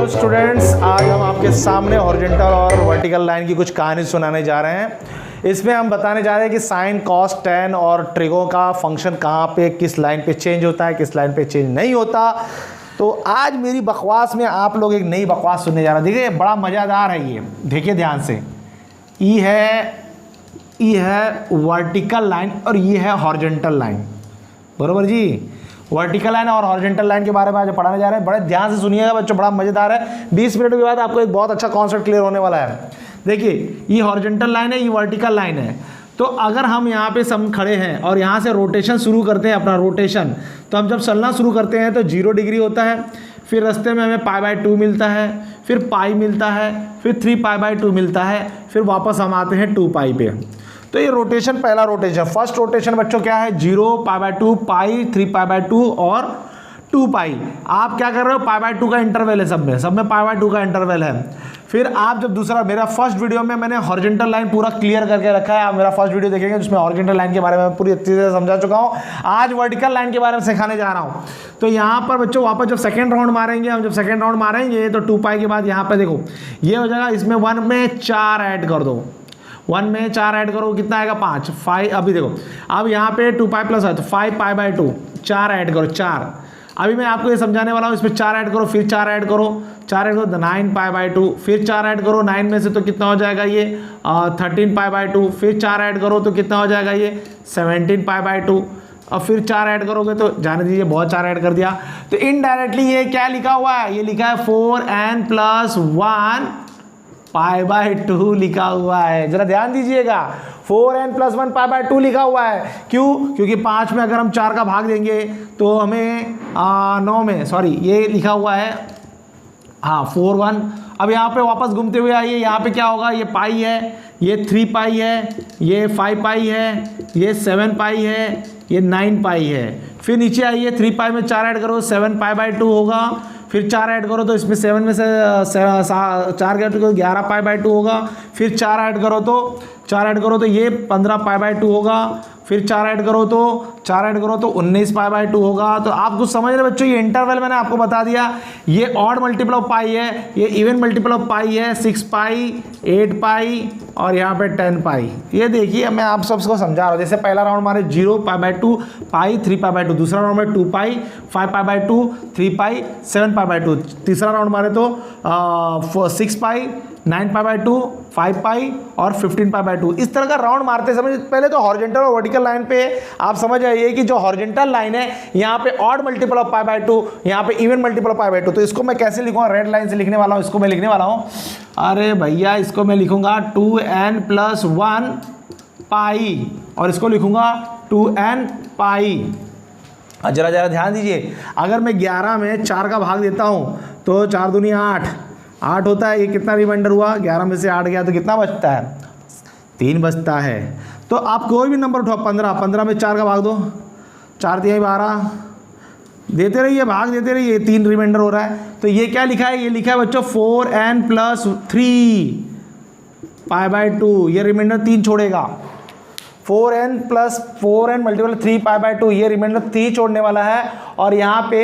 Hello students, आज हम आपके सामने हॉरिजॉन्टल और वर्टिकल लाइन की कुछ कहानी सुनाने जा रहे हैं। इसमें हम बताने जा रहे हैं कि साइन, कॉस, टैन और ट्रिगो का फंक्शन कहाँ पे किस लाइन पे चेंज होता है, किस लाइन पे चेंज नहीं होता। तो आज मेरी बकवास में आप लोग एक नई बकवास सुनने जा रहे हैं। देखिए बड़ा मज़ेदार है ये, देखिए ध्यान से। ई है वर्टिकल लाइन और ये है हॉरिजॉन्टल लाइन, बरोबर जी। वर्टिकल लाइन और हॉरिजॉन्टल लाइन के बारे में आज पढ़ाने जा रहे हैं। बड़े ध्यान से सुनिएगा बच्चों, बड़ा मजेदार है। 20 मिनट के बाद आपको एक बहुत अच्छा कॉन्सेप्ट क्लियर होने वाला है। देखिए ये हॉरिजॉन्टल लाइन है, ये वर्टिकल लाइन है। तो अगर हम यहाँ पे सम खड़े हैं और यहाँ से रोटेशन शुरू करते हैं अपना रोटेशन, तो हम जब चलना शुरू करते हैं तो 0 डिग्री होता है, फिर रास्ते में हमें π/2 मिलता है, फिर पाई मिलता है, फिर 3π/2 मिलता है, फिर वापस हम आते हैं 2π पे। तो ये रोटेशन, पहला रोटेशन, फर्स्ट रोटेशन बच्चों क्या है, 0, π/2, पाई, 3π/2 और 2π। आप क्या कर रहे हो, π/2 का इंटरवल है, सब में π/2 का इंटरवल है। फिर आप जब दूसरा, मेरा फर्स्ट वीडियो में मैंने हॉरिजॉन्टल लाइन पूरा क्लियर करके रखा है, आप मेरा फर्स्ट वीडियो देखेंगे जिसमें हॉरिजॉन्टल लाइन के बारे में पूरी अच्छी से समझा चुका हूँ। आज वर्टिकल लाइन के बारे में सिखाने जा रहा हूँ। तो यहाँ पर बच्चों वापस जब सेकेंड राउंड मारेंगे, हम जब सेकेंड राउंड मारेंगे तो 2π के बाद यहाँ पर देखो ये हो जाएगा, इसमें 1 में 4 ऐड कर दो, 1 में 4 ऐड करो, कितना आएगा 5, 5। अभी देखो अब यहाँ पे 2π प्लस है तो 5π/2, 4 ऐड करो, 4। अभी मैं आपको ये समझाने वाला हूँ, इसमें 4 ऐड करो, फिर 4 ऐड करो, 4 ऐड करो 9π/2, फिर 4 ऐड करो, 9 में से तो कितना हो जाएगा ये 13π/2, फिर 4 ऐड करो तो कितना हो जाएगा ये 17π/2, और फिर 4 ऐड करोगे तो जाने दीजिए, बहुत 4 ऐड कर दिया। तो इनडायरेक्टली ये क्या लिखा हुआ है, ये लिखा है 4n + 1 π/2 लिखा हुआ है। जरा ध्यान दीजिएगा, 4n + 1 π/2 लिखा हुआ है। क्यों? क्योंकि 5 में अगर हम 4 का भाग देंगे तो हमें 9 में, सॉरी ये लिखा हुआ है, हाँ 4, 1। अब यहाँ पे वापस घूमते हुए आइए, यहाँ पे क्या होगा, ये पाई है, ये 3π है, ये 5π है, ये 7π है, ये 9π है। फिर नीचे आइए, 3π में 4 ऐड करो 7π/2 होगा, फिर 4 ऐड करो तो इसमें 7 में से 4 ऐड करो 11π/2 होगा, फिर 4 ऐड करो तो ये 15π/2 होगा, फिर 4 ऐड करो तो 19π/2 होगा। तो आप कुछ समझ रहे बच्चों, ये इंटरवल मैंने आपको बता दिया। ये ऑड मल्टीपल ऑफ पाई है, ये इवन मल्टीपल ऑफ पाई है, 6π, 8π और यहाँ पे 10π। ये देखिए मैं आप सबको समझा रहा हूँ। जैसे पहला राउंड हमारे 0π/2, पाई 3π/2, दूसरा राउंड में 2π, 5π/2, 3π, 7π/2, तीसरा राउंड मारे तो 6π, 9π/2, 5π और 15π/2। इस तरह का राउंड मारते समय पहले तो हॉरिजॉन्टल और वर्टिकल लाइन पे आप समझ आइए कि जो हॉरिजॉन्टल लाइन है यहाँ पे ऑड मल्टीपल ऑफ π/2, यहाँ पे इवन मल्टीपल ऑफ π/2। तो इसको मैं कैसे लिखूंगा, रेड लाइन से लिखने वाला हूँ। इसको मैं लिखने वाला हूँ, अरे भैया इसको मैं लिखूंगा 2n + 1 पाई और इसको लिखूंगा 2n पाई। जरा ध्यान दीजिए, अगर मैं 11 में 4 का भाग देता हूँ तो 4 दूनी 8 होता है। ये कितना रिमाइंडर हुआ, 11 में से 8 गया तो कितना बचता है, 3 बचता है। तो आप कोई भी नंबर उठाओ, 15 में 4 का भाग दो, 4 × 12, देते रहिए, भाग देते रहिए, 3 रिमाइंडर हो रहा है। तो ये क्या लिखा है, ये लिखा है बच्चों 4n + 3 π/2, ये रिमाइंडर 3 छोड़ेगा। 4n × 3 π/2, ये रिमाइंडर 3 छोड़ने वाला है। और यहाँ पे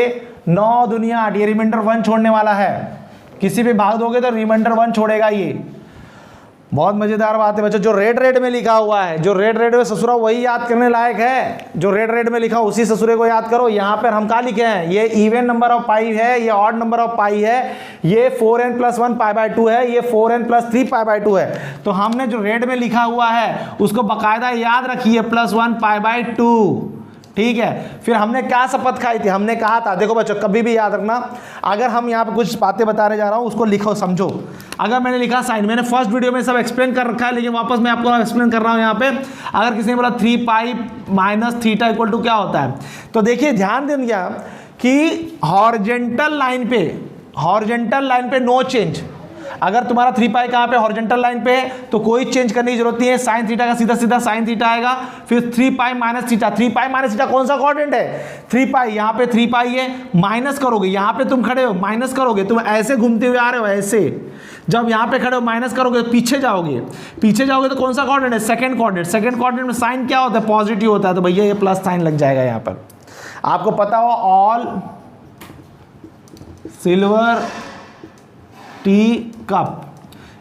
9 दूनी 8, ये रिमाइंडर 1 छोड़ने वाला है। किसी भी भाग दोगे तो रिमाइंडर 1 छोड़ेगा। ये बहुत मजेदार बात है बच्चों। जो रेड में लिखा हुआ है, जो रेड में ससुरा, वही याद करने लायक है। जो रेड में लिखा उसी ससुरे को याद करो। यहाँ पर हम क्या लिखे हैं, ये इवन नंबर ऑफ पाई है, ये ऑड नंबर ऑफ पाई है, ये 4n + 1 π/2 है, ये 4n + 3 π/2 है। तो हमने जो रेड में लिखा हुआ है उसको बाकायदा याद रखिए, +1 π/2, ठीक है। फिर हमने क्या शपथ खाई थी, हमने कहा था, देखो बच्चों कभी भी याद रखना, अगर हम यहाँ पे कुछ बातें बताने जा रहा हूँ उसको लिखो, समझो। अगर मैंने लिखा साइन, मैंने फर्स्ट वीडियो में सब एक्सप्लेन कर रखा है, लेकिन वापस मैं आपको एक्सप्लेन कर रहा हूँ यहाँ पे। अगर किसी ने बोला 3π - θ = क्या होता है, तो देखिए ध्यान देंगे कि हॉरिजॉन्टल लाइन पे नो चेंज। अगर तुम्हारा 3π कहाँ पे, हॉरिजॉन्टल लाइन पे, तो कोई चेंज करने की जरूरत नहीं है। साइन थीटा का सीधा साइन थीटा आएगा, फिर 3π - θ। 3π - θ कौन सा कोऑर्डिनेट है, 3π। यहाँ पे 3π है, माइनस करोगे, यहाँ पे तुम खड़े हो माइनस करोगे, तुम ऐसे घूमते हुए आ रहे हो ऐसे, जब यहाँ पे खड़े हो माइनस करोगे तो पीछे जाओगे तो कौन सा कोऑर्डिनेट है, सेकंड कोऑर्डिनेट में साइन क्या होता है, पॉजिटिव होता है। तो भैया ये प्लस साइन लग जाएगा यहाँ पर। आपको पता हो ऑल सिल्वर टी कप।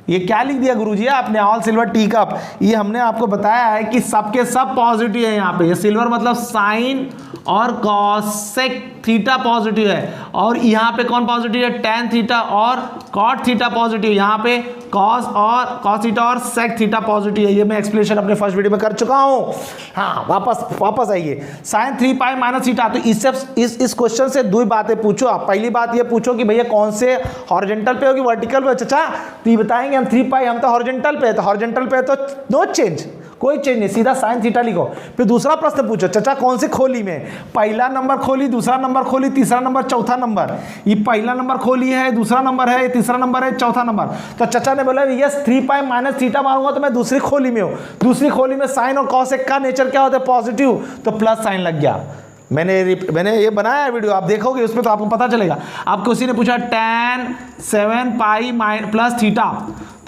ये क्या लिख दिया गुरुजी आपने, ऑल सिल्वर टी कप। ये हमने आपको बताया है कि सबके सब पॉजिटिव है यहाँ पे। ये सिल्वर मतलब साइन और कॉसेक थीटा पॉजिटिव है, और यहाँ पे कौन पॉजिटिव है, टैन थीटा और कॉट थीटा पॉजिटिव। यहाँ पे कॉस थीटा और सेक थीटा पॉजिटिव है। ये मैं एक्सप्लेनेशन अपने फर्स्ट वीडियो में कर चुका हूँ। हाँ, वापस आइए। Sine 3 pi minus theta. तो इस क्वेश्चन से दो बातें पूछो आप। पहली बात ये पूछो कि भैया कौन से हॉरिजॉन्टल पे होगी, वर्टिकल पे। चाचा तो ये बताएंगे हम 3 पाई, हम तो हॉरिजॉन्टल पे है, तो हॉरिजॉन्टल पे तो नो चेंज, कोई चेंज नहीं, सीधा साइन थीटा लिखो। फिर दूसरा प्रश्न पूछो, चाचा कौन सी खोली में, पहला नंबर खोली, दूसरा नंबर खोली, तीसरा नंबर, चौथा नंबर। ये पहला नंबर खोली है, दूसरा नंबर है, तीसरा नंबर है, चौथा नंबर। तो चाचा ने बोला यस 3 पाई माइनस थीटा मारूंगा तो मैं दूसरी खोली में हूँ। दूसरी खोली में साइन और कॉसेक का नेचर क्या होता है, पॉजिटिव, तो प्लस साइन लग गया। मैंने ये बनाया है वीडियो, आप देखोगे उसमें तो आपको पता चलेगा। आपको उसी ने पूछा tan 7 पाई प्लस थीटा,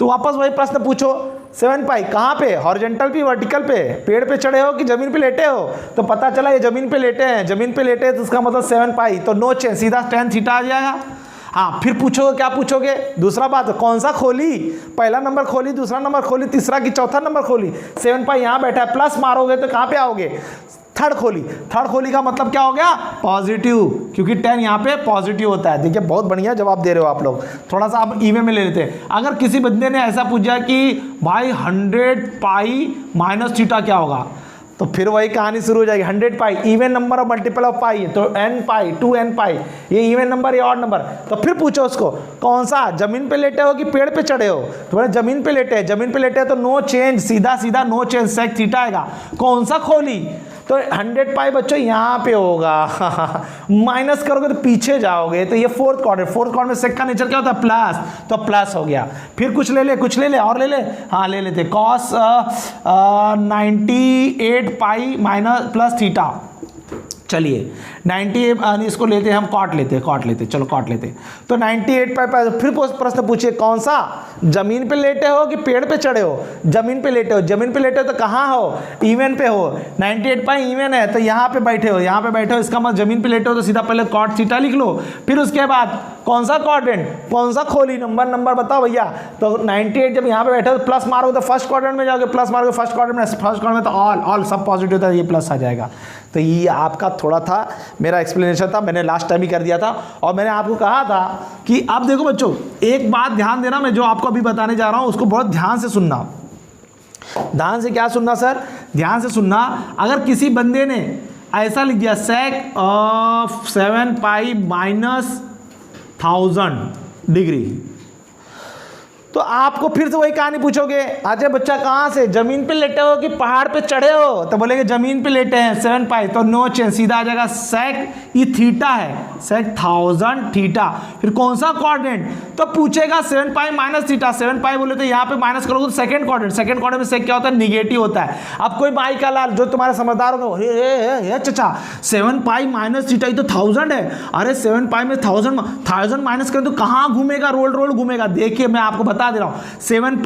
तो वापस वही प्रश्न पूछो 7 पाई कहाँ पे, हॉरिजॉन्टल पे वर्टिकल पे, पेड़ पे चढ़े हो कि जमीन पे लेटे हो। तो पता चला ये जमीन पे लेटे हैं, जमीन पे लेटे हैं तो उसका मतलब 7 पाई, तो नो चेंज, सीधा tan थीटा आ जाएगा। हाँ, फिर पूछोगे, क्या पूछोगे, दूसरा बात कौन सा खोली, पहला नंबर खोली, दूसरा नंबर खोली, तीसरा की चौथा नंबर खोली। 7 पाई यहाँ बैठा है, प्लस मारोगे तो कहाँ पे आओगे, थर्ड खोली। थर्ड खोली का मतलब क्या हो गया, पॉजिटिव, क्योंकि 10 यहाँ पे पॉजिटिव होता है। देखिए बहुत बढ़िया जवाब दे रहे हो आप लोग। थोड़ा सा आप ईवे में ले लेते हैं। अगर किसी बंदे ने ऐसा पूछा कि भाई 100 पाई माइनस थीटा क्या होगा, तो फिर वही कहानी शुरू हो जाएगी। 100 पाई इवन नंबर और मल्टीपल ऑफ पाई, तो n पाई 2n पाई, ये इवन नंबर या ऑड नंबर। तो फिर पूछो उसको कौन सा, जमीन पे लेटे हो कि पेड़ पे चढ़े हो, तो बोले जमीन पे लेटे हैं। जमीन पे लेटे हैं तो नो चेंज, सीधा नो चेंज, सेक थीटा आएगा। कौन सा खोली, तो 100 पाई बच्चों यहाँ पे होगा। माइनस करोगे तो पीछे जाओगे, तो ये फोर्थ क्वाड्रेंट में सेक का नेचर क्या होता है, प्लस, तो प्लस हो गया। फिर कुछ ले ले और ले ले, हाँ ले लेते, cos 98 pi minus plus theta. चलिए 98 इसको लेते हैं हम, कॉट लेते, चलो कॉट लेते। तो 98 पाई, फिर प्रश्न पूछिए कौन सा, जमीन पे लेटे हो कि पेड़ पे चढ़े हो, जमीन पे लेटे हो तो कहाँ हो, इवन पे हो। 98 पाई इवन है तो यहाँ पे बैठे हो, इसका मतलब जमीन पे लेटे हो तो सीधा पहले कॉट थीटा लिख लो। फिर उसके बाद कौन सा क्वाड्रेंट, कौन सा खोली, नंबर बताओ भैया। तो 98 जब यहाँ पे बैठे हो तो प्लस मारोगे तो फर्स्ट क्वाड्रेंट में जाओगे, प्लस मारोगे फर्स्ट क्वाड्रेंट में, तो ऑल सब पॉजिटिव था, ये प्लस आ जाएगा। तो ये आपका थोड़ा था मेरा एक्सप्लेनेशन था, मैंने लास्ट टाइम ही कर दिया था। और मैंने आपको कहा था कि अब देखो बच्चों, एक बात ध्यान देना, मैं जो आपको अभी बताने जा रहा हूँ उसको बहुत ध्यान से सुनना। ध्यान से क्या सुनना सर, ध्यान से सुनना। अगर किसी बंदे ने ऐसा लिख दिया sake of 7 pi minus 1000 degree, तो आपको फिर से वही कहानी पूछोगे, अच्छा बच्चा कहाँ से, जमीन पे लेटे हो कि पहाड़ पे चढ़े हो, तो बोलेंगे जमीन पे लेटे हैं 7 पाई, तो नो चेंज, सीधा आ जाएगा सेक, ये थीटा है, सेक 1000 थीटा। फिर कौन सा क्वाड्रेंट, तो पूछेगा 7 पाई माइनस थीटा। 7 पाई बोले तो यहाँ पे माइनस करोगे तो सेकंड क्वाड्रेंट में सेक क्या होता है, निगेटिव होता है। अब कोई भाई का लाल जो तुम्हारे समझदार होंगे, चाचा 7 पाई माइनस थीटा ये तो 1000 है, अरे 7 पाई में 1000 माइनस करें तो कहाँ घूमेगा, रोल घूमेगा। देखिए मैं आपको बता दे रहा हूं, 7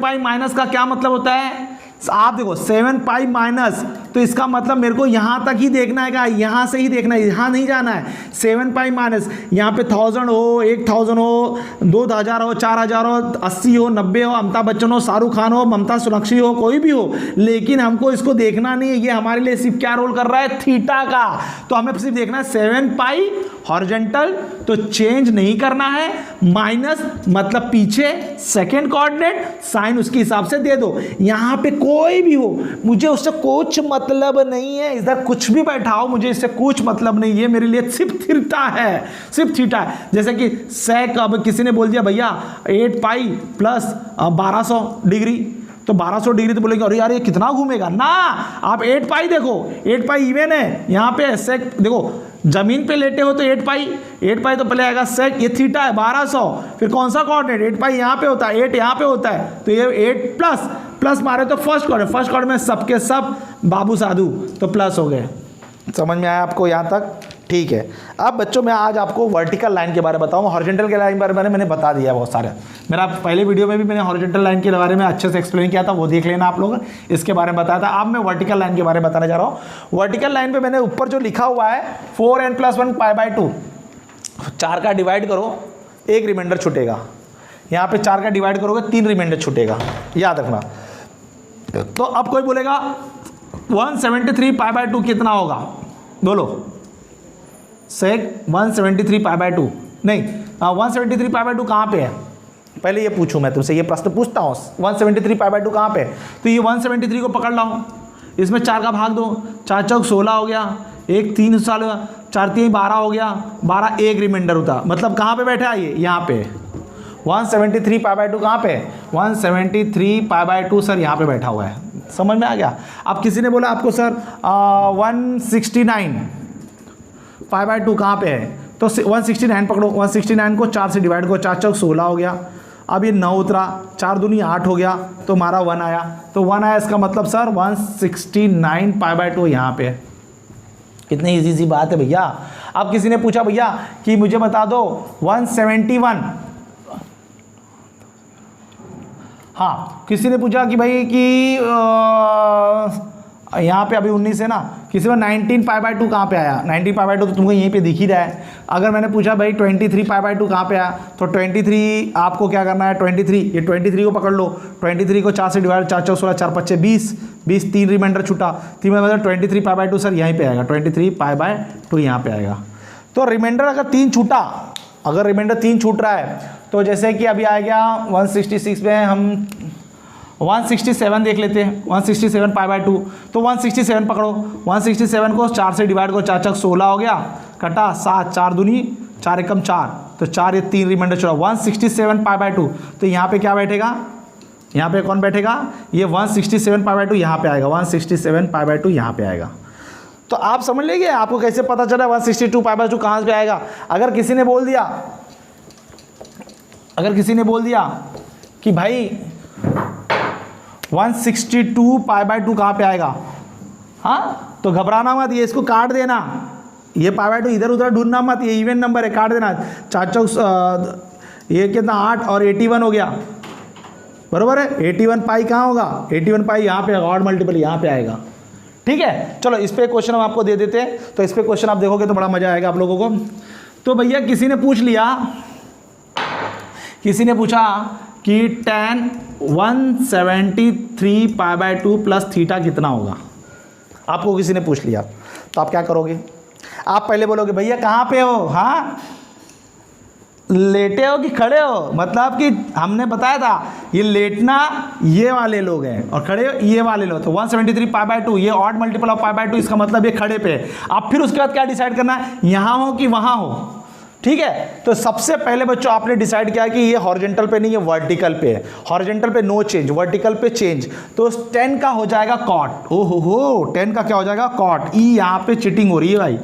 पाई माइनस का क्या मतलब होता है, आप देखो 7 पाई माइनस, तो इसका मतलब मेरे को यहां तक ही देखना है, यहां से ही देखना है, यहां नहीं जाना है। 7 पाई माइनस, यहां पे 1000 हो, 1000 हो, 2000 हो, 4000 हो, 80 हो, 90 हो, अमिताभ बच्चन हो, शाहरुख खान हो, ममता सोनाक्षी हो, कोई भी हो, लेकिन हमको इसको देखना नहीं है, ये हमारे लिए सिर्फ क्या रोल कर रहा है, थीटा का। तो हमें सिर्फ देखना है 7 पाई हॉरिजॉन्टल, तो चेंज नहीं करना है, माइनस मतलब पीछे सेकेंड कोऑर्डिनेट, साइन उसके हिसाब से दे दो। यहां पे कोई भी हो, मुझे उससे कुछ मतलब नहीं है, इधर कुछ भी बैठाओ, मुझे इससे कुछ मतलब नहीं है, मेरे लिए सिर्फ थीटा है, सिर्फ थीटा है। जैसे कि सेक, अब किसी ने बोल दिया भैया 8 पाई प्लस 1200 डिग्री, तो 1200 डिग्री तो बोलेंगे अरे यार ये कितना घूमेगा ना, आप 8 पाई देखो, 8 पाई इवन है, यहाँ पे सेक देखो, जमीन पे लेटे हो तो 8 पाई तो पहले आएगा सेक, ये थीटा है 1200, फिर कौन सा कोऑर्डिनेट, 8 पाई यहाँ पे होता है, 8 यहाँ पे होता है, तो ये 8 प्लस मारे तो फर्स्ट क्वाड्रेंट में सबके सब बाबू साधु, तो प्लस हो गए। समझ में आया आपको यहाँ तक, ठीक है। अब बच्चों मैं आज आपको वर्टिकल लाइन के बारे में बताऊंगा, हॉरिजॉन्टल के लाइन के बारे में मैंने बता दिया बहुत सारे, मेरा पहले वीडियो में भी मैंने हॉरिजॉन्टल लाइन के बारे में अच्छे से एक्सप्लेन किया था, वो देख लेना आप लोग, इसके बारे में बताया था। अब मैं वर्टिकल लाइन के बारे में बताने जा रहा हूँ। वर्टिकल लाइन पे मैंने ऊपर जो लिखा हुआ है 4n + 1 π/2, 4 का डिवाइड करो, एक रिमाइंडर छूटेगा। यहाँ पे 4 का डिवाइड करोगे 3 रिमाइंडर छूटेगा, याद रखना। तो अब कोई बोलेगा 173π/2 कितना होगा, बोलो सेक 173π/2 नहीं, 173π/2 कहाँ पे है, पहले ये पूछूं मैं तुमसे, ये प्रश्न पूछता हूँ 173π/2 कहाँ पे है। तो ये 173 को पकड़ लाओ, इसमें 4 का भाग दो, 4 चौक 16 हो गया, 1 3 साल 4 3 12 हो गया, 12 एक रिमाइंडर होता, मतलब कहाँ पे बैठा है ये, यहाँ पे 173π/2 कहाँ पे, 173π/2 सर यहाँ पे बैठा हुआ है, समझ में आ गया। अब किसी ने बोला आपको सर 169π/2 कहाँ पे है, तो 169 पकड़ो, 169 को 4 से डिवाइड करो, 4 चौक 16 हो गया, अब ये 9 उतरा, 4 दूनी 8 हो गया, तो हमारा 1 आया, तो 1 आया, इसका मतलब सर 169π/2 यहाँ पे है। कितनी इजी सी बात है भैया। अब किसी ने पूछा भैया कि मुझे बता दो 171, हाँ किसी ने पूछा कि भाई कि यहाँ पे अभी 19 है ना, किसी में 19π/2 कहाँ पे आया, 19π/2 तो तुमको यहीं पे दिख ही रहा है। अगर मैंने पूछा भाई 23π/2 कहाँ पे आया, तो 23 आपको क्या करना है, 23 ये 23 को पकड़ लो, 23 को 4 से डिवाइड, 4 चौक 16, 4 पच्चे 20, 3 रिमाइंडर छूटा, 3 में मतलब 23π/2 सर यहीं पे आएगा, 23π/2 यहाँ पे आएगा। तो रिमाइंडर अगर 3 छूटा, अगर रिमाइंडर 3 छूट रहा है, तो जैसे कि अभी आ गया 166 में हम 167 देख लेते हैं, 167π/2, तो 167 पकड़ो, 167 को 4 से डिवाइड करो, 4 चौक 16 हो गया, कटा 7, 4 दूनी 4 एकम 4, तो 4 ये 3 रिमाइंडर छोड़ा, 167π/2, तो यहाँ पे क्या बैठेगा, यहाँ पे कौन बैठेगा, ये 167π/2 यहाँ पे आएगा, 167π/2 यहाँ पे आएगा। तो आप समझ लीजिए आपको कैसे पता चला 162π/2 कहाँ पे आएगा। अगर किसी ने बोल दिया कि भाई 162π/2 कहाँ पे आएगा, हाँ तो घबराना मत, ये इसको काट देना, ये π/2 इधर उधर ढूंढना मत, ये इवन नंबर है, काट देना। 4 चौक ये कितना 8 और 81 हो गया, बरोबर है। 81π कहाँ होगा, 81π यहाँ पे ऑड मल्टीपल यहाँ पे आएगा, ठीक है। चलो इस पे क्वेश्चन हम आपको दे देते हैं, तो इस पे क्वेश्चन आप देखोगे तो बड़ा मजा आएगा आप लोगों को। तो भैया किसी ने पूछा कि tan 173π/2 प्लस थीटा कितना होगा, आपको किसी ने पूछ लिया, तो आप क्या करोगे, आप पहले बोलोगे भैया कहाँ पे हो, हाँ लेटे हो कि खड़े हो, मतलब कि हमने बताया था ये लेटना ये वाले लोग हैं और खड़े ये वाले लोग, तो 173π/2 ये ऑड मल्टीपल ऑफ π/2, इसका मतलब ये खड़े पे है। अब फिर उसके बाद क्या डिसाइड करना है, यहाँ हो कि वहाँ हो, ठीक है। तो सबसे पहले बच्चों आपने डिसाइड किया कि ये हॉरिजॉन्टल पे नहीं, ये वर्टिकल पे है, हॉरिजॉन्टल पे नो चेंज, वर्टिकल पे चेंज, तो 10 का हो जाएगा कॉट, ओहो 10 का क्या हो जाएगा कॉट, ई यहाँ पे चिटिंग हो रही है भाई,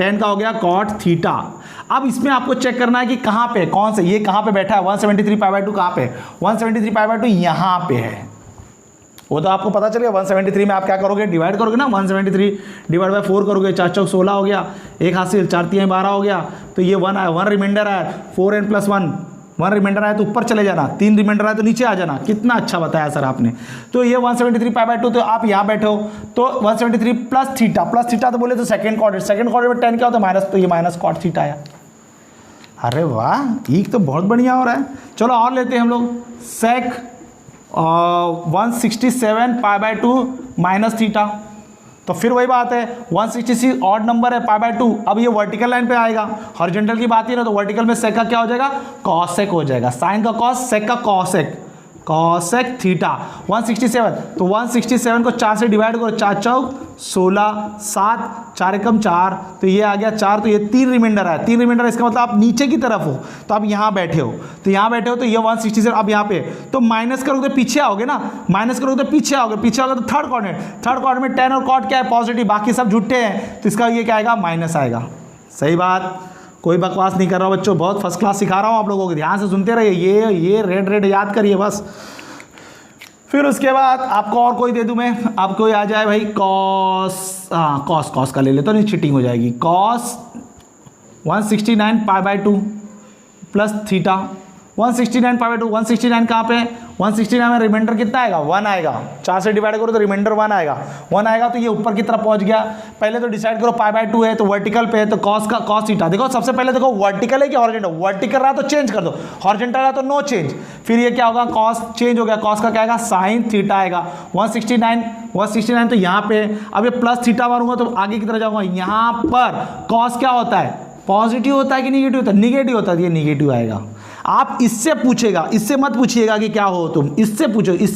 10 का हो गया कॉट थीटा। अब इसमें आपको चेक करना है कि कहाँ पे, कौन से, ये कहाँ पे बैठा है 173π/2 कहाँ पे, 173π/2 यहाँ पे है, वो तो आपको पता चलेगा। 173 में आप क्या करोगे, डिवाइड करोगे ना, 173 डिवाइड बाय 4 करोगे, 4 चौक 16 हो गया, एक हासिल 4 3 12 हो गया, तो ये 1 आया, 1 रिमाइंडर आया, 4n + 1 रिमाइंडर आया तो ऊपर चले जाना, 3 रिमाइंडर आया तो नीचे आ जाना। कितना अच्छा बताया सर आपने। तो ये 173π/2, तो आप यहाँ बैठे हो, तो 173 प्लस थीटा तो बोले तो सेकंड क्वाड्रेंट में 10 क्या होता है माइनस, तो ये माइनस कॉट थीटा आया। अरे वाह, ये तो बहुत बढ़िया हो रहा है। चलो और लेते हैं हम लोग, सेक 167π/2 माइनस थीटा, तो फिर वही बात है 166 ऑड नंबर है π/2, अब ये वर्टिकल लाइन पे आएगा, हॉरिजॉन्टल की बात ही ना, तो वर्टिकल में सेक का क्या हो जाएगा, कॉसेक हो जाएगा, साइन का कॉस, सेक का कॉसेक थीटा 167, तो 167 को 4 से डिवाइड करो, 4 चौक 16, 7 4 एकम 4, तो ये आ गया 4, तो ये 3 रिमाइंडर है, 3 रिमाइंडर, इसका मतलब आप नीचे की तरफ हो, तो आप यहाँ बैठे हो, तो ये 167, अब यहाँ पे तो माइनस करोगे तो पीछे आओगे ना, माइनस करोगे तो पीछे आओगे तो थर्ड क्वाड्रेंट में 10 और कॉट क्या है पॉजिटिव, बाकी सब झूठे हैं, तो इसका ये क्या आएगा, माइनस आएगा। सही बात, कोई बकवास नहीं कर रहा हूँ बच्चों, बहुत फर्स्ट क्लास सिखा रहा हूँ आप लोगों को, ध्यान से सुनते रहिए, ये रेड याद करिए बस। फिर उसके बाद आपको और कोई दे दूं मैं, आपको आ जाए भाई कॉस, हाँ कॉस का ले ले तो नहीं चीटिंग हो जाएगी, कॉस 169π/2 प्लस थीटा, 169π/2, 169 कहाँ पे, 169 में रिमाइंडर कितना आएगा 1 आएगा, 4 से डिवाइड करो तो रिमाइंडर 1 आएगा, 1 आएगा तो ये ऊपर की तरफ पहुंच गया। पहले तो डिसाइड करो π/2 है तो वर्टिकल पे है तो cos थीटा, देखो सबसे पहले देखो वर्टिकल है कि हॉरिजॉन्टल, वर्टिकल रहा तो चेंज कर दो, हॉरिजॉन्टल रहा तो नो चेंज। फिर ये क्या होगा cos चेंज हो गया, cos का क्या आएगा sin थीटा आएगा। 169 तो यहाँ पे, अब ये प्लस थीटा मारूंगा तो आगे की तरफ जाऊंगा, यहाँ पर cos क्या होता है पॉजिटिव होता है कि निगेटिव होता है, निगेटिव होता है, ये निगेटिव आएगा। आप इससे पूछेगा, इससे मत पूछिएगा कि क्या हो तुम, इससे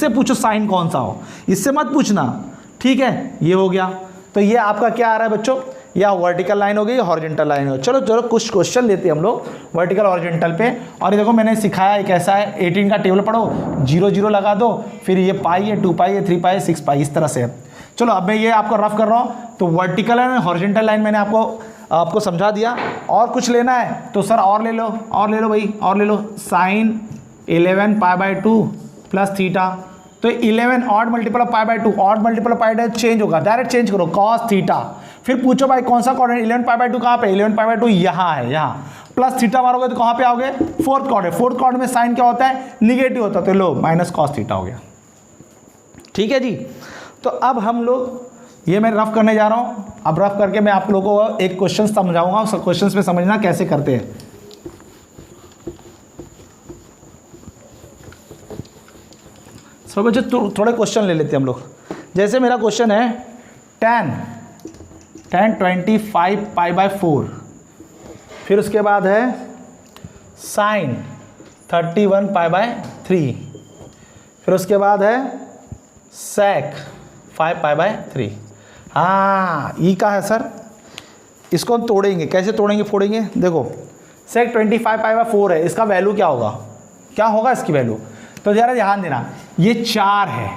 पूछो साइन कौन सा हो, इससे मत पूछना, ठीक है। ये हो गया, तो ये आपका क्या आ रहा है बच्चों, या वर्टिकल लाइन हो गई या हॉरिजॉन्टल लाइन हो। चलो कुछ क्वेश्चन लेते हैं हम लोग वर्टिकल हॉरिजॉन्टल पे। और ये देखो मैंने सिखाया एक ऐसा है, 18 का टेबल पढ़ो, 0 0 लगा दो, फिर ये पाई है, 2 पाई है, 3 पाई है, 6 पाई, इस तरह से है। चलो अब मैं ये आपको रफ कर रहा हूँ, तो वर्टिकल लाइन हॉरिजॉन्टल लाइन मैंने आपको समझा दिया। और कुछ लेना है तो सर और ले लो भाई, और ले लो साइन 11 π/2 प्लस थीटा, तो 11 odd multiple of π/2, odd multiple of π change होगा, डायरेक्ट चेंज करो cos थीटा। फिर पूछो भाई कौन सा क्वाड्रेंट, 11 π/2 कहाँ पे, 11 π/2 यहाँ है, यहाँ प्लस थीटा मारोगे तो कहाँ पे आओगे, फोर्थ क्वाड्रेंट, फोर्थ क्वाड्रेंट में साइन क्या होता है निगेटिव होता है, तो लो माइनस cos थीटा हो गया, ठीक है जी। तो अब हम लोग ये मैं रफ करने जा रहा हूँ, अब रफ करके मैं आप लोगों को एक क्वेश्चन समझाऊंगा, उस क्वेश्चन में समझना कैसे करते हैं। सब बच्चे थोड़े क्वेश्चन ले लेते हैं हम लोग। जैसे मेरा क्वेश्चन है tan 25 π/4, फिर उसके बाद है sin 31 π/3, फिर उसके बाद है sec 5 π/3। हाँ ई का है सर, इसको हम तोड़ेंगे, कैसे तोड़ेंगे फोड़ेंगे, देखो sec 25 π/4 है, इसका वैल्यू क्या होगा इसकी वैल्यू, तो जरा ध्यान देना, ये 4 है,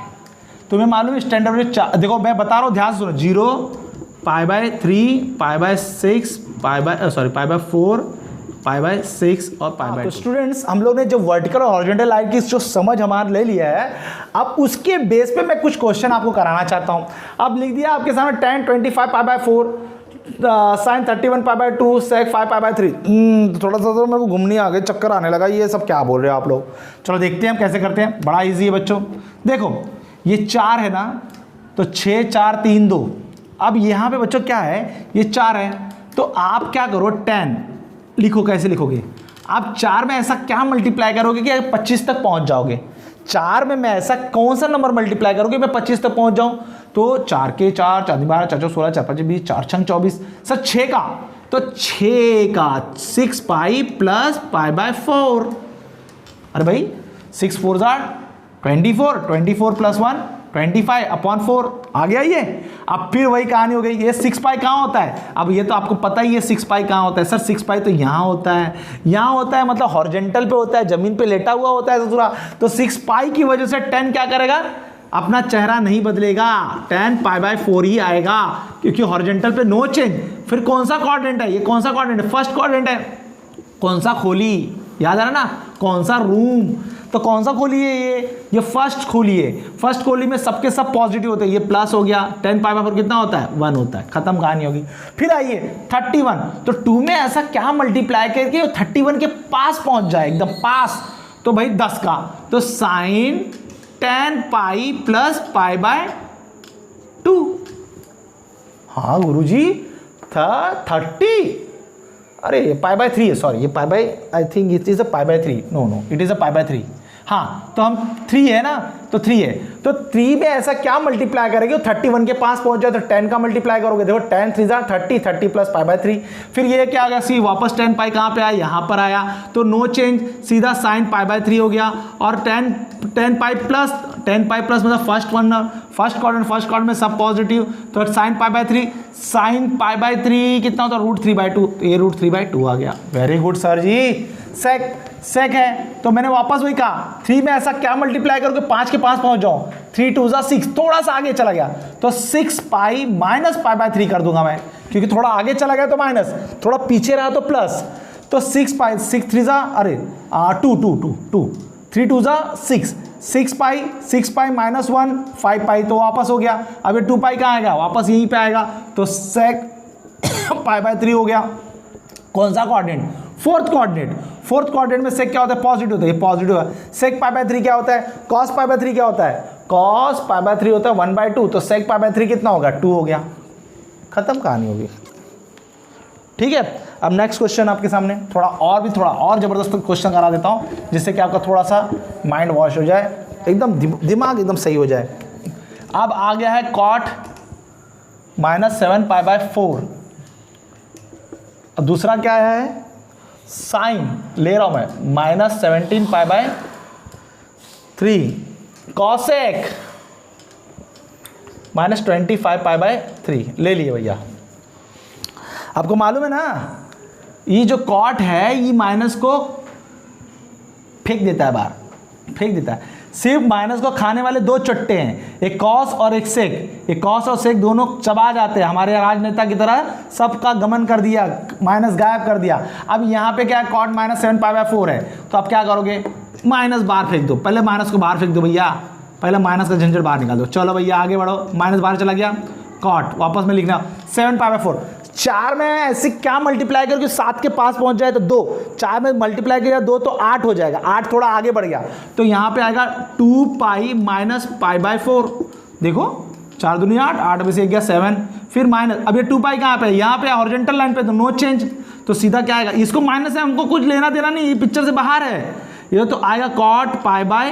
तुम्हें मालूम है स्टैंडर्ड में 4, देखो मैं बता रहा हूँ ध्यान से सुनो, 0 π/3 π/6 π/4 π/6 और π/2। तो स्टूडेंट्स हम लोग ने जो वर्टिकल और हॉरिजॉन्टल लाइन की जो समझ हमारा ले लिया है, अब उसके बेस पे मैं कुछ क्वेश्चन आपको कराना चाहता हूँ। अब लिख दिया आपके सामने tan 25 π/4 sin 31 π/2 sec 5 π/3। थोड़ा सा तो मेरे को घूमनी आ गई, चक्कर आने लगा, ये सब क्या बोल रहे हो आप लोग। चलो देखते हैं हम कैसे करते हैं, बड़ा ईजी है बच्चों। देखो ये 4 है ना, तो 6 4 3 2, अब यहाँ पे बच्चों क्या है, ये 4 है, तो आप क्या करो tan लिखो, कैसे लिखोगे आप, 4 में ऐसा क्या मल्टीप्लाई करोगे कि 25 तक पहुंच जाओगे। 4 में मैं ऐसा कौन सा नंबर मल्टीप्लाई करोगे मैं 25 तक पहुंच जाऊं, तो 4 के 4 4 12 4 16 4 5 20 4 6 24, सर 6 का, तो 6 का 6 पाई प्लस π/4, अरे भाई 6 4 24 प्लस 1 25/4 आ गया ये। अब फिर वही कहानी हो गई, ये 6 पाई कहाँ होता है, अब ये तो आपको पता ही है 6 पाई कहाँ होता है, सर 6 पाई तो यहाँ होता है, मतलब हॉरिजॉन्टल पे होता है, जमीन पे लेटा हुआ होता है ससुरा, तो 6 पाई की वजह से tan क्या करेगा, अपना चेहरा नहीं बदलेगा, tan π/4 ही आएगा, क्योंकि हॉरिजॉन्टल पे नो चेंज। फिर कौन सा क्वाड्रेंट है, ये कौन सा क्वाड्रेंट है, फर्स्ट क्वाड्रेंट है, कौन सा खोली, याद आ रहा ना, कौन सा रूम, तो कौन सा खोली है ये फर्स्ट खोली है। फर्स्ट खोली में सबके सब पॉजिटिव होते हैं, ये प्लस हो गया, tan π/4 कितना होता है 1 होता है, खत्म कहानी होगी। फिर आइए 31, तो 2 में ऐसा क्या मल्टीप्लाई करके 31 के पास पहुंच जाए, एकदम पास, तो भाई 10 का, तो साइन tan पाई प्लस π/2। हाँ गुरुजी 30, अरे π/3 है, सॉरी ये I think it is a π/3, no it is a π/3। हाँ तो हम 3 है ना, तो 3 है, तो 3 में ऐसा क्या मल्टीप्लाई करेंगे 31 के पास पहुंच जाए, तो 10 का मल्टीप्लाई करोगे, देखो tan 3 30 प्लस π/3, फिर ये क्या आ गया सी, वापस tan पाई कहाँ पे आया, यहाँ पर आया, तो नो चेंज, सीधा साइन π/3 हो गया, और tan पाई प्लस मतलब फर्स्ट क्वाड्रेंट में सब पॉजिटिव, तो साइन π/3 कितना होता है √3/2, तो ये √3/2 आ गया। वेरी गुड सर जी। सेक है, तो मैंने वापस वही कहा, 3 में ऐसा क्या मल्टीप्लाई करोगे 5 के पास पहुंच जाओ, 3 2 6, थोड़ा सा आगे चला गया, तो 6 पाई माइनस π/3 कर दूंगा मैं, क्योंकि थोड़ा आगे चला गया तो माइनस, थोड़ा पीछे रहा तो प्लस, तो 6 पाई 6 3 अरे 2 3 2 6 6 पाई माइनस 1 5 पाई, तो वापस हो गया। अब ये 2 पाई कहाँ आएगा, वापस यहीं पे आएगा, तो सेक π/3 हो गया। कौन सा कोऑर्डिनेट, फोर्थ क्वाड्रेंट में सेक क्या होता है, पॉजिटिव होता है, ये पॉजिटिव है। सेक पाई बाय 3 क्या होता है, कॉस पाई बाय 3 क्या होता है, कॉस पाई बाय 3 होता है 1/2, तो सेक पाई बाय 3 कितना होगा, 2 हो गया, खत्म कहानी होगी। ठीक है, अब नेक्स्ट क्वेश्चन आपके सामने थोड़ा और जबरदस्त क्वेश्चन करा देता हूं, जिससे कि आपका थोड़ा सा माइंड वॉश हो जाए, एकदम दिमाग एकदम सही हो जाए। अब आ गया है कॉट -7 पाई बाय 4, अब दूसरा क्या है, साइन ले रहा हूं मैं -17 पाई बाय 3, कॉसेक -25 पाई बाय 3 ले लिए भैया। आपको मालूम है ना, ये जो कॉट है ये माइनस को फेंक देता है बाहर, फेंक देता है। सिर्फ माइनस को खाने वाले दो चट्टे हैं, एक कॉस और एक सेक। एक कॉस और सेक दोनों चबा जाते हैं, हमारे राजनेता की तरह सबका गमन कर दिया, माइनस गायब कर दिया। अब यहाँ पे क्या है, कॉट -7 पाई बाय 4 है, तो आप क्या करोगे, माइनस बाहर फेंक दो, पहले माइनस को बाहर फेंक दो भैया, पहले माइनस का झंझट बाहर निकाल दो। चलो भैया आगे बढ़ो, माइनस बाहर चला गया, कॉट वापस में लिखना 7 पाई बाय 4। 4 में ऐसे क्या मल्टीप्लाई करो कि 7 के पास पहुंच जाए, तो 2, 4 में मल्टीप्लाई किया 2 तो 8 हो जाएगा, 8 थोड़ा आगे बढ़ गया, तो यहाँ पे आएगा 2 पाई माइनस पाई बाय 4। देखो 4 दूनी 8, 8 में से गया 7, फिर माइनस, अब ये 2 पाई कहाँ पे, यहाँ पे हॉरिजॉन्टल लाइन पे, तो नो चेंज, तो सीधा क्या आएगा, इसको माइनस है, हमको कुछ लेना देना नहीं, ये पिक्चर से बाहर है, ये तो आएगा कॉट पाई बाय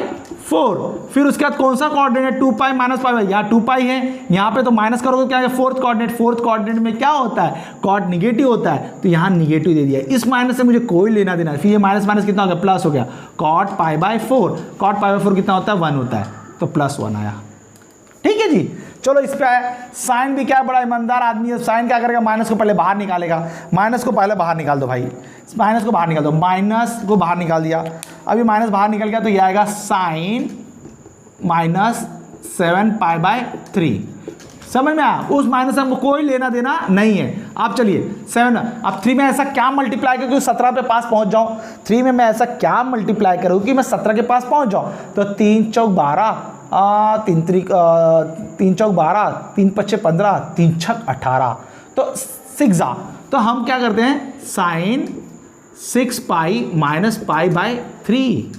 4। फिर उसके बाद कौन सा कोऑर्डिनेट, 2 पाई माइनस पाई बाय, यहाँ 2 पाई है, यहाँ पे तो माइनस करोगे क्या है, फोर्थ कोऑर्डिनेट में क्या होता है, कॉट निगेटिव होता है, तो यहाँ निगेटिव दे दिया, इस माइनस से मुझे कोई लेना देना है। फिर ये माइनस माइनस कितना हो गया, प्लस हो गया, cot pi by 4, cot pi by 4 कितना होता है, 1 होता है, तो +1 आया। ठीक है जी, चलो इस पे आया। साइन भी क्या है, बड़ा ईमानदार आदमी है, साइन क्या करेगा, माइनस को पहले बाहर निकालेगा, माइनस को पहले बाहर निकाल दो भाई, माइनस को बाहर निकाल दो, माइनस को बाहर निकाल दिया, अभी माइनस बाहर निकल गया, तो ये आएगा साइन -7 पाई बाय 3। समझ में आया, उस माइनस से हमको कोई लेना देना नहीं है। आप चलिए 7, अब 3 में ऐसा क्या मल्टीप्लाई करूँ कि 17 पे पास पहुंच जाऊं, 3 में मैं ऐसा क्या मल्टीप्लाई करूँ कि मैं 17 के पास पहुंच जाऊं, तो 3 चौक 12, 3 चौक 12, 3 पच्चे 15, 3 छक 18, तो 6 आ। तो हम क्या करते हैं, sine 6 pi minus pi by 3,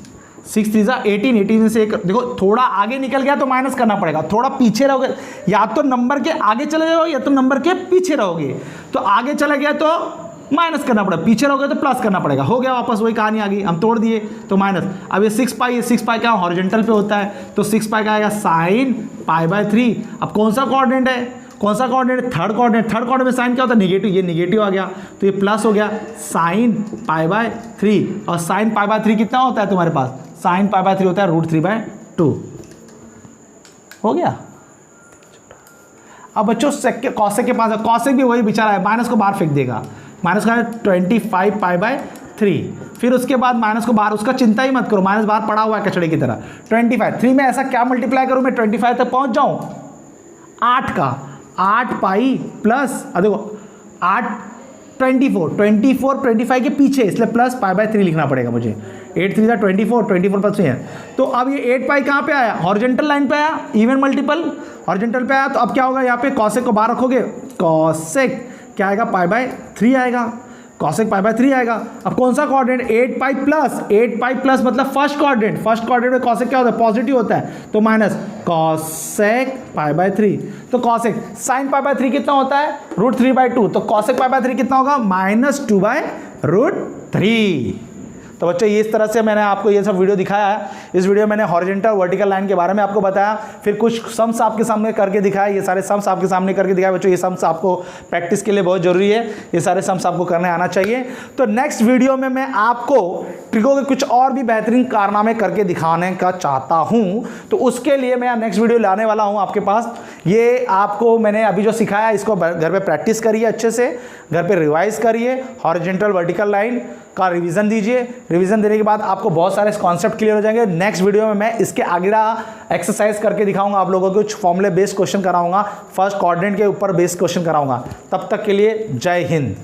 6 3 18, 18 में से एक, देखो थोड़ा आगे निकल गया तो माइनस करना पड़ेगा, थोड़ा पीछे रहोगे, या तो नंबर के आगे चले जाओगे या तो नंबर के पीछे रहोगे, तो आगे चले गया तो माइनस करना पड़ेगा, पीछे रहोगे तो प्लस करना पड़ेगा, हो गया वापस वही कहानी आ गई, हम तोड़ दिए तो माइनस। अब ये 6 पाई क्या हॉरिजॉन्टल पे होता है, तो 6 पाई का आएगा साइन पाई बाय 3। अब कौन सा कोऑर्डिनेट है, कौन सा कोऑर्डिनेट, थर्ड कोऑर्डिनेट में साइन क्या होता है, निगेटिव, ये निगेटिव आ गया, तो ये प्लस हो गया, साइन पाई बाय 3, और साइन पाई बाय 3 कितना होता है तुम्हारे पास, साइन पाई बाय 3 होता है √3/2, हो गया। अब बच्चों कॉसेक के पास, कॉसेक भी वही बेचारा है, माइनस को बाहर फेंक देगा, माइनस का 25 पाई बाय 3, फिर उसके बाद माइनस को बाहर, उसका चिंता ही मत करो, माइनस बाहर पड़ा हुआ है कचड़े की तरह। 25, 3 में ऐसा क्या मल्टीप्लाई करूं मैं 25 तक पहुंच जाऊं, 8 का 8 पाई प्लस, देखो 8 24 25 के पीछे, इसलिए प्लस पाई बाय 3 लिखना पड़ेगा मुझे, 8 3 24 प्लस 3 है। तो अब ये 8 पाई कहाँ पे आया, हॉरिजॉन्टल लाइन पे आया, इवन मल्टीपल हॉरिजॉन्टल पे आया, तो अब क्या होगा, यहाँ पे कॉसेक को बाहर रखोगे, कॉसेक क्या आएगा, पाई बाय 3 आएगा, कॉसेक पाई बाय 3 आएगा। अब कौन सा कोऑर्डिनेट, 8 पाई प्लस मतलब फर्स्ट कोऑर्डिनेट में कॉसेक क्या होता है, पॉजिटिव होता है, तो माइनस कॉसेक पाई बाय 3, तो कॉसेक साइन पाई बाय 3 कितना होता है, √3/2, तो कॉसेक पाई बाय 3 कितना होगा, -2/√3। तो बच्चों इस तरह से मैंने आपको ये सब वीडियो दिखाया है। इस वीडियो में मैंने हॉरिजॉन्टल वर्टिकल लाइन के बारे में आपको बताया, फिर कुछ सम्स आपके सामने करके दिखाया, ये सारे सम्स आपके सामने करके दिखाया। बच्चों ये सम्स आपको प्रैक्टिस के लिए बहुत जरूरी है, ये सारे सम्स आपको करने आना चाहिए। तो नेक्स्ट वीडियो में मैं आपको ट्रिको के कुछ और भी बेहतरीन कारनामे करके दिखाने का चाहता हूँ, तो उसके लिए मैं नेक्स्ट वीडियो लाने वाला हूँ आपके पास। ये आपको मैंने अभी जो सिखाया इसको घर पे प्रैक्टिस करिए, अच्छे से घर पे रिवाइज करिए, हॉरिजॉन्टल वर्टिकल लाइन का रिवीजन दीजिए। रिवीजन देने के बाद आपको बहुत सारे कॉन्सेप्ट क्लियर हो जाएंगे। नेक्स्ट वीडियो में मैं इसके आगे एक्सरसाइज करके दिखाऊंगा आप लोगों को, कुछ फॉर्मूले बेस्ड क्वेश्चन कराऊंगा, फर्स्ट कोऑर्डिनेट के ऊपर बेस्ड क्वेश्चन कराऊंगा। तब तक के लिए जय हिंद।